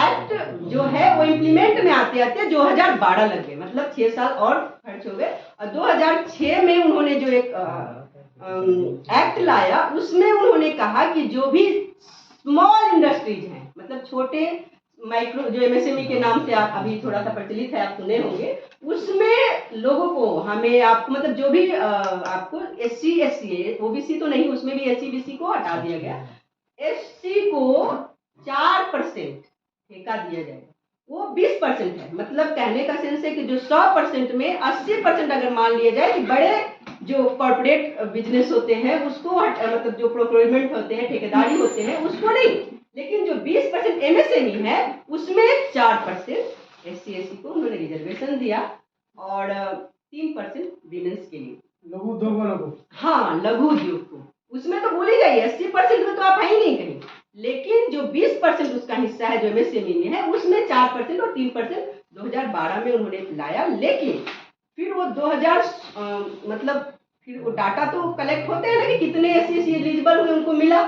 Act जो है वो इम्प्लीमेंट में आते आते 2012 लग गए, मतलब 6 साल और खर्च हो गए। और 2006 में उन्होंने जो एक एक्ट लाया, उसमें उन्होंने कहा कि जो भी स्मॉल इंडस्ट्रीज हैं, मतलब छोटे माइक्रो, जो एमएसएमई के नाम से आप अभी थोड़ा सा प्रचलित है, आप सुने होंगे, उसमें लोगों को, हमें आपको, मतलब जो भी आपको SC SC OBC तो नहीं, उसमें भी SC BC को हटा दिया गया, SC को 4% ठेका दिया जाएगा, वो 20% है। मतलब कहने का सेंस है कि जो 100% में 80% अगर मान लिया जाए कि बड़े जो कॉर्पोरेट बिजनेस होते हैं उसको, मतलब जो प्रोक्योरमेंट होते हैं, ठेकेदारी होते हैं, उसको नहीं, लेकिन जो 20% एमएसएमई है उसमें 4% SC SC को उन्होंने रिजर्वेशन दिया और 3% विमेंस के लिए, लघु उद्योग, हाँ लघु उद्योग को, उसमें तो बोली गई 80% में तो आप है ही नहीं कहीं, लेकिन जो 20% उसका हिस्सा है जो एमएसएमई में है, उसमें 4% और 3% 2012 में उन्होंने लाया। लेकिन फिर वो 2000 मतलब फिर वो डाटा तो कलेक्ट होते हैं ना कि कितने SC SC एलिजिबल हुए, उनको मिला,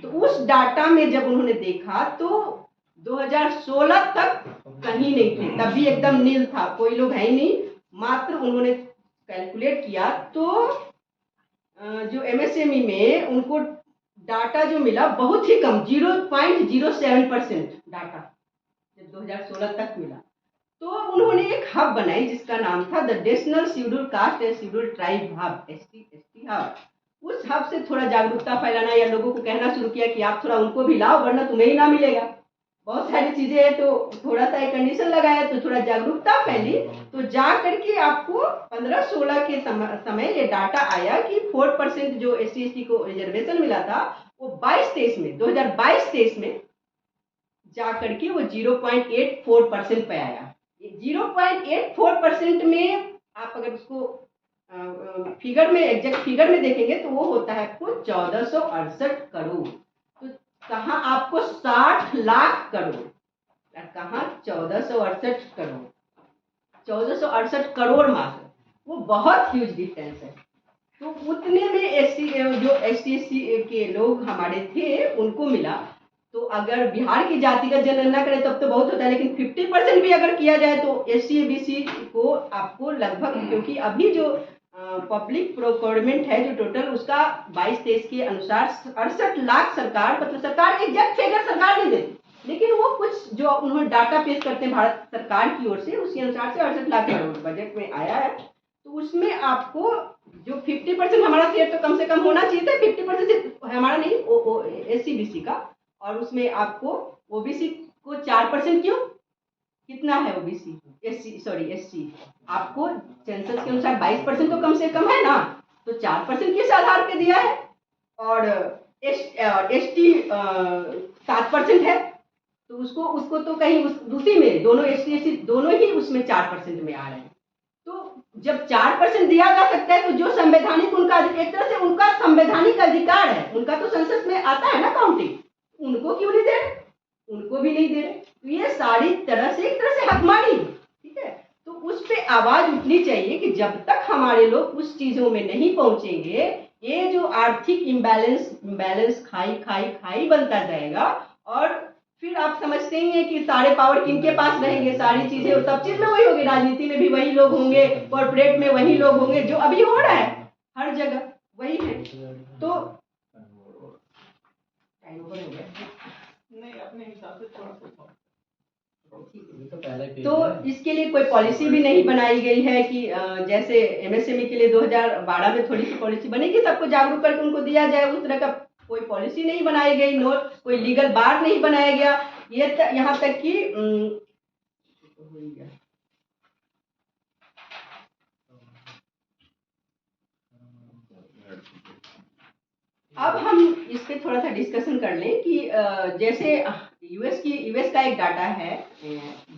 तो उस डाटा में जब उन्होंने देखा तो 2016 तक कहीं नहीं थे, तब भी एकदम नील था, कोई लोग है ही नहीं। मात्र उन्होंने कैलकुलेट किया तो जो एमएसएमई में उनको डाटा जो मिला बहुत ही कम, 0.07% डाटा जब 2016 तक मिला। तो उन्होंने एक हब बनाई जिसका नाम था the national schedule caste and schedule tribe hub, ST hub. उस हब से थोड़ा जागरूकता फैलाना या लोगों को कहना शुरू किया कि आप थोड़ा उनको भी लाओ वरना तुम्हें ही ना मिलेगा, बहुत सारी चीजें हैं, तो थोड़ा सा एक कंडीशन लगाया तो थोड़ा जागरूकता फैली, तो जा करके आपको 15-16 के समय ये डाटा आया कि 4% जो SC ST को रिजर्वेशन मिला था वो 22-23 में, 2022-23 में जा करके वो 0.84% पे आया। 0.84% में आप अगर उसको फिगर में, एग्जैक्ट फिगर में देखेंगे तो वो होता है आपको 1468 करोड़। तो कहाँ आपको 60 लाख करोड़, कहाँ 1468 करोड़, 1468 करोड़ मात्र, वो बहुत ह्यूज डिफरेंस है। तो उतने में जो SC SC के लोग हमारे थे उनको मिला। तो अगर बिहार की जातिगत जनगणना करें तब तो बहुत होता है, लेकिन 50% भी अगर किया जाए तो SC BC को आपको लगभग, क्योंकि अभी जो पब्लिक प्रोक्योरमेंट है जो टोटल उसका 22-23 के अनुसार 68 लाख सरकार, मतलब सरकार एग्जैक्ट फिगर सरकार नहीं देती, लेकिन वो कुछ जो उन्होंने डाटा पेश करते हैं भारत सरकार की ओर से, उसके अनुसार से 68 लाख करोड़ बजट में आया है। तो उसमें आपको जो 50% हमारा शेयर तो कम से कम होना चाहिए था, 50% हमारा नहीं, SC BC का, और उसमें आपको OBC को 4% क्यों, कितना है OBC, SC आपको सेंसस के अनुसार 22% तो कम से कम है ना, तो 4% किस आधार पे दिया है, और ST 7% है, तो उसको तो कहीं दूसरी में दोनों SC SC दोनों ही उसमें 4% में आ रहे हैं। तो जब 4% दिया जा सकता है तो जो संवैधानिक उनका, एक तरह से उनका संवैधानिक अधिकार है, उनका तो संसद में आता है ना काउंटिंग, उनको क्यों नहीं दे रहे, उनको भी नहीं दे रहे, तो ये सारी तरह से एक तरह से हकमारी, ठीक है। तो उस पे आवाज उठनी चाहिए कि जब तक हमारे लोग उस चीजों में नहीं पहुंचेंगे, ये जो आर्थिक इम्बैलेंस खाई बनता जाएगा, और फिर आप समझते ही हैं कि सारे पावर किनके पास रहेंगे, सारी चीजें सब चीज में वही होगी, राजनीति में भी वही लोग होंगे, कॉर्पोरेट में वही लोग होंगे, जो अभी हो रहा है हर जगह वही है। तो नहीं, अपने हिसाब से थोड़ा सा तो इसके लिए कोई पॉलिसी भी नहीं बनाई गई है कि जैसे एमएसएमई के लिए 2012 में थोड़ी सी पॉलिसी बनेगी, सबको जागरूक करके उनको दिया जाए, उस तरह का कोई पॉलिसी नहीं बनाई गई, कोई लीगल बार नहीं बनाया गया, ये यहाँ तक कि अब हम इस पे थोड़ा सा डिस्कशन कर लें कि जैसे यूएस का एक डाटा है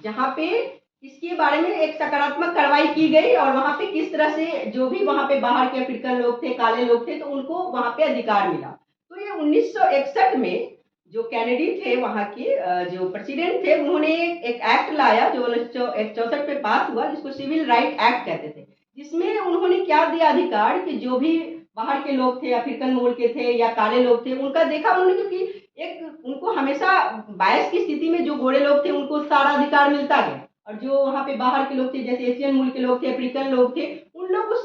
जहाँ पे इसके बारे में एक सकारात्मक कार्रवाई की गई, और वहाँ पे किस तरह से जो भी वहाँ पे बाहर के अफ्रीकन लोग थे, काले लोग थे, तो उनको वहाँ पे अधिकार मिला। तो ये 1961 में जो कैनेडी थे वहाँ के जो प्रेसिडेंट थे, उन्होंने एक एक्ट लाया जो 1964 में पास हुआ, जिसको सिविल राइट एक्ट कहते थे, जिसमें उन्होंने क्या दिया अधिकार कि जो भी बाहर के लोग थे, अफ्रीकन मूल के थे या काले लोग थे, उनका देखा उन्होंने, क्योंकि एक उनको हमेशा बायस की स्थिति में जो गोरे लोग थे उनको सारा अधिकार मिलता गया, और जो वहाँ पे बाहर के लोग थे, जैसे एशियन मूल के लोग थे, अफ्रीकन लोग थे, उन लोग उस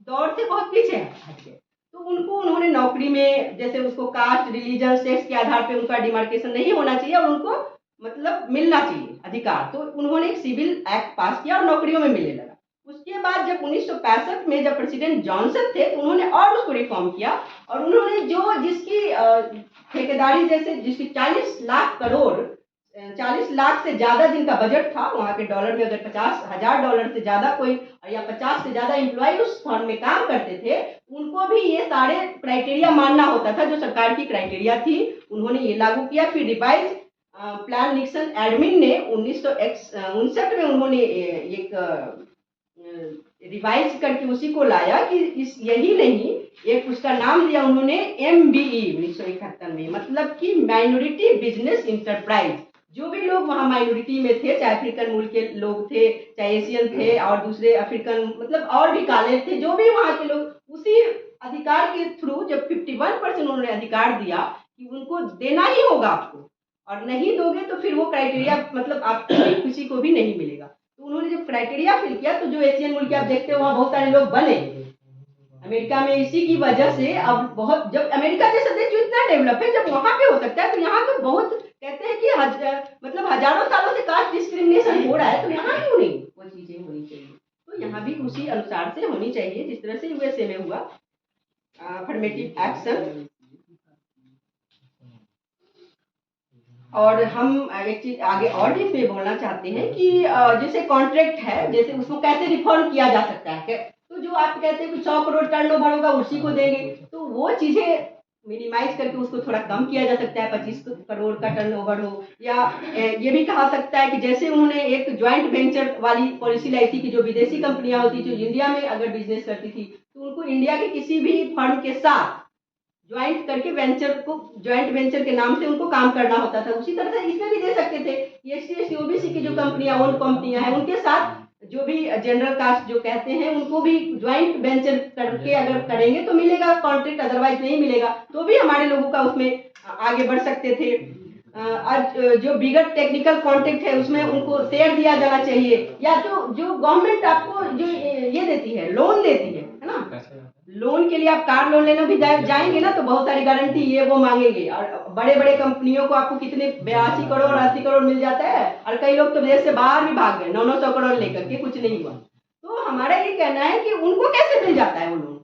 दौर से बहुत पीछे हट गए। तो उनको उन्होंने नौकरी में, जैसे उसको कास्ट, रिलीजन, सेक्स के आधार पे उनका डिमार्केशन नहीं होना चाहिए और उनको मतलब मिलना चाहिए अधिकार, तो उन्होंने एक सिविल एक्ट पास किया और नौकरियों में मिलने लगा। उसके बाद जब 1965 में जब प्रेसिडेंट जॉनसन थे तो उन्होंने और उसको रिफॉर्म किया, और उन्होंने जो जिसकी ठेकेदारी, जैसे जिसकी 40 लाख करोड़ 40 लाख से ज्यादा जिनका बजट था, वहां के डॉलर में अगर $50,000 से ज्यादा कोई या 50 से ज्यादा एम्प्लॉय उस फर्म में काम करते थे, उनको भी ये सारे क्राइटेरिया मानना होता था जो सरकार की क्राइटेरिया थी। उन्होंने ये लागू किया। फिर रिवाइज प्लान निक्सन एडमिन ने 1959 में उन्होंने एक रिवाइज करके उसी को लाया कि इस यही नहीं, एक उसका नाम दिया उन्होंने MBE 1971 में, मतलब कि माइनॉरिटी बिजनेस इंटरप्राइज। जो भी लोग वहाँ माइनॉरिटी में थे, चाहे अफ्रीकन मूल के लोग थे, चाहे एशियन थे और दूसरे अफ्रीकन, मतलब और भी काले थे, जो भी वहाँ के लोग, उसी अधिकार के थ्रू जब 51% उन्होंने अधिकार दिया कि उनको देना ही होगा आपको, और नहीं दोगे तो फिर वो क्राइटेरिया मतलब आपको किसी को भी नहीं मिलेगा। तो उन्होंने जब क्राइटेरिया फिल किया तो जो एशियन मुल्क आप देखते हो वहाँ बहुत सारे लोग बने अमेरिका में। इसी की वजह से अब बहुत, जब अमेरिका जैसा देश जो इतना डेवलप है, जब वहाँ पे हो सकता है तो यहाँ तो बहुत कहते हैं कि मतलब हजारों सालों से कास्ट डिस्क्रिमिनेशन हो रहा है, तो यहाँ क्यों नहीं वो चीजें होनी चाहिए। तो यहाँ भी उसी अनुसार से होनी चाहिए जिस तरह से USA में हुआ अफर्मेटिव एक्शन। और हम एक चीज आगे और भी इसमें बोलना चाहते हैं कि जैसे कॉन्ट्रैक्ट है, जैसे उसको कैसे रिफॉर्म किया जा सकता है। तो जो आप कहते हैं कि 100 करोड़ टर्नओवर होगा उसी को देंगे, तो वो चीजें मिनिमाइज करके उसको थोड़ा कम किया जा सकता है, 25 करोड़ का टर्नओवर हो। या ये भी कहा सकता है कि जैसे उन्होंने एक ज्वाइंट वेंचर वाली पॉलिसी लाई थी कि जो विदेशी कंपनियां होती जो इंडिया में अगर बिजनेस करती थी तो उनको इंडिया के किसी भी फर्म के साथ ज्वाइंट करके वेंचर को, ज्वाइंट वेंचर के नाम से उनको काम करना होता था। उसी तरह से इसमें भी दे सकते थे। SC ST OBC की जो कंपनियां, ओन कंपनियां हैं, उनके साथ जो भी जनरल कास्ट जो कहते हैं उनको भी ज्वाइंट वेंचर करके अगर करेंगे तो मिलेगा कॉन्ट्रैक्ट, अदरवाइज नहीं मिलेगा। तो भी हमारे लोगों का उसमें आगे बढ़ सकते थे। आज जो बिगर टेक्निकल कॉन्ट्रैक्ट है उसमें उनको शेयर दिया जाना चाहिए, या जो जो गवर्नमेंट आपको जो ये देती है, लोन देती है ना, लोन के लिए आप कार लोन लेने भी जाएंगे ना तो बहुत सारी गारंटी ये वो मांगेंगे, और बड़े बड़े कंपनियों को आपको कितने 82 करोड़ 80 करोड़ मिल जाता है, और कई लोग तो देश से बाहर भी भाग गए 900 करोड़ लेकर के, कुछ नहीं हुआ। तो हमारा ये कहना है कि उनको कैसे मिल जाता है वो लोन,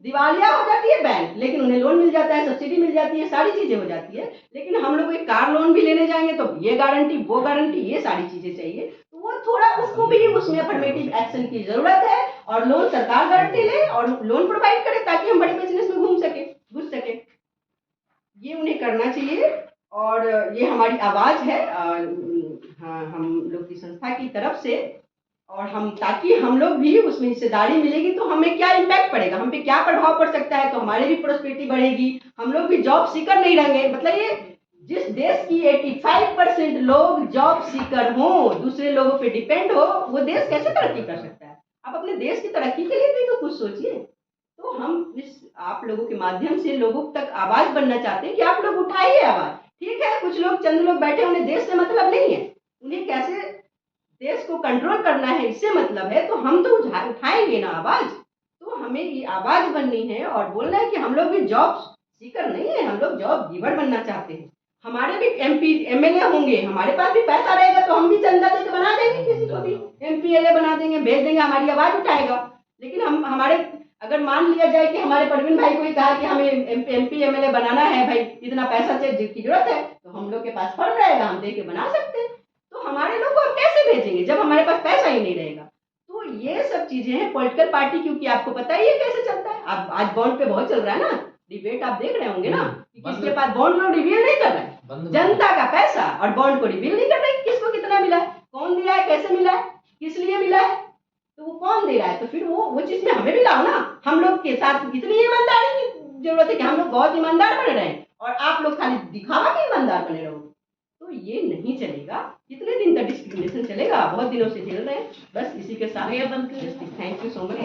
दिवालिया हो जाती है बैंक लेकिन उन्हें लोन मिल जाता है, सब्सिडी मिल जाती है, सारी चीजें हो जाती है। लेकिन हम लोग एक कार लोन भी लेने जाएंगे तो ये गारंटी वो गारंटी ये सारी चीजें चाहिए, तो वो थोड़ा उसको भी उसमें अफर्मेटिव एक्शन की जरूरत है, और लोन सरकार गारंटी ले और लोन प्रोवाइड करे ताकि हम बड़े बिजनेस में घुस सके। ये उन्हें करना चाहिए, और ये हमारी आवाज है हाँ, हम लोग की संस्था की तरफ से, और हम ताकि हम लोग भी उसमें हिस्सेदारी मिलेगी तो हमें क्या इम्पैक्ट पड़ेगा, हम पे क्या प्रभाव पड़ सकता है, तो हमारी भी प्रोस्पेरिटी बढ़ेगी, हम लोग भी जॉब सीकर नहीं रहेंगे। मतलब ये जिस देश की 85% लोग जॉब सीकर हो, दूसरे लोगों पे डिपेंड हो, वो देश कैसे तरक्की कर सकता है। आप अपने देश की तरक्की के लिए भी तो कुछ सोचिए। तो हम इस आप लोगों के माध्यम से लोगों तक आवाज बनना चाहते हैं कि आप लोग उठाइए आवाज। ठीक है, कुछ लोग चंद लोग बैठे, उन्हें देश से मतलब नहीं है, उन्हें कैसे देश को कंट्रोल करना है इससे मतलब है, तो हम तो उठाएंगे ना आवाज। तो हमें ये आवाज बननी है और बोलना है कि हम लोग भी जॉब सीकर नहीं है, हम लोग जॉब गिवर बनना चाहते हैं। हमारे भी MP MLA होंगे, हमारे पास भी पैसा रहेगा तो हम भी चंदा देकर बना देंगे, किसी को भी MP LA बना देंगे, भेज देंगे, हमारी आवाज उठाएगा। लेकिन हम हमारे अगर मान लिया जाए कि हमारे परवीन भाई को ही कहा कि हमें MP MLA बनाना है, भाई इतना पैसा की जरूरत है, तो हम लोग के पास फर्म रहेगा, हम दे के बना सकते हैं। तो हमारे लोग को हम कैसे भेजेंगे जब हमारे पास पैसा ही नहीं रहेगा। तो ये सब चीजें हैं पॉलिटिकल पार्टी, क्योंकि आपको पता ही है कैसे चलता है। अब आज बॉन्ड पे बहुत चल रहा है ना, डिबेट आप देख रहे होंगे ना, कि किसके पास बॉन्ड लोग रिवील नहीं कर रहे हैं, जनता का पैसा और बॉन्ड को रिवील नहीं कर रहे, किसको कितना मिला है, कौन दिया है, कैसे मिला है, किस लिए मिला है, तो वो कौन दे रहा है। तो फिर वो चीज में हमें भी लाओ ना। हम लोग के साथ इतनी ईमानदारी की जरूरत है कि हम लोग बहुत ईमानदार बने रहे और आप लोग खाली दिखावा के ईमानदार बने रहो, तो ये नहीं चलेगा। कितने दिन तक डिस्क्रिमिनेशन चलेगा, बहुत दिनों से झेल रहे हैं। बस इसी के साथ थैंक यू सो मच।